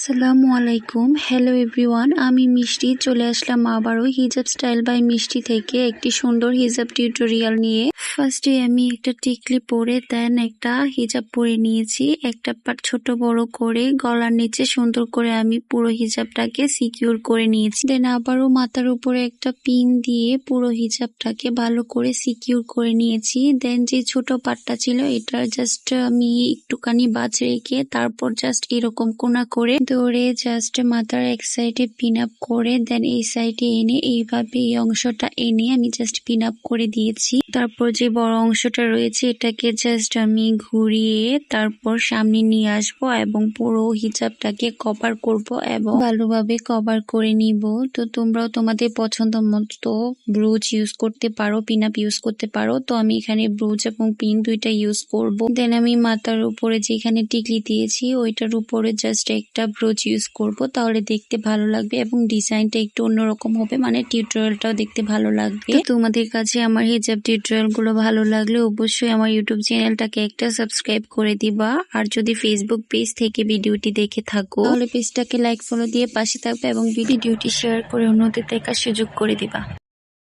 আসসালামু আলাইকুম। Hello everyone, আমি মিষ্টি চলে আসলাম আবারও হিজাব স্টাইল বাই মিষ্টি থেকে একটি সুন্দর হিজাব টিউটোরিয়াল নিয়ে। ফার্স্টে আমি একটা টিকলি পরে দেন একটা হিজাব পরে নিয়েছি। একটা পার্ট ছোট বড় করে গলার নিচে সুন্দর করে আমি পুরো হিজাবটাকে সিকিউর করে নিয়েছি। দেন আবারও মাথার উপরে একটা পিন দিয়ে পুরো হিজাবটাকে ভালো করে সিকিউর করে নিয়েছি। দেন যে ছোট পার্টটা ছিল এটা জাস্ট আমি একটুখানি বাজ রেখে তারপর জাস্ট এরকম কোনা করে ধরে জাস্ট মাথার এক সাইডে পিন আপ করে দেন এই সাইডে এনে এইভাবে এই অংশটা এনে আমি জাস্ট পিন আপ করে দিয়েছি। তারপর যে বড় অংশটা রয়েছে এটাকে জাস্ট আমি ঘুরিয়ে তারপর সামনে নিয়ে আসবো এবং পুরো হিজাবটাকে কভার করব এবং ভালোভাবে কভার করে নিব। তো তোমরাও তোমাদের পছন্দ মতো ব্রুজ ইউজ করতে পারো, পিন আপ ইউজ করতে পারো। তো আমি এখানে ব্রুজ এবং পিন দুইটা ইউজ করব। দেন আমি মাথার উপরে যেখানে টিকলি দিয়েছি ওইটার উপরে জাস্ট একটা ব্রুজ ইউজ করব, তাহলে দেখতে ভালো লাগবে এবং ডিজাইনটা একটু অন্যরকম হবে, মানে টিউটোরিয়ালটাও দেখতে ভালো লাগবে। তো তোমাদের কাছে আমার হিজাব টিউটোরিয়াল গুলো ভালো লাগলে অবশ্যই আমার ইউটিউব চ্যানেলটাকে একটা সাবস্ক্রাইব করে দিবা। আর যদি ফেসবুক পেজ থেকে ভিডিওটি দেখে থাকো তাহলে পেজটাকে লাইক ফলো দিয়ে পাশে থাকবে এবং ভিডিওটি শেয়ার করে অন্যদের দেখার সুযোগ করে দিবা।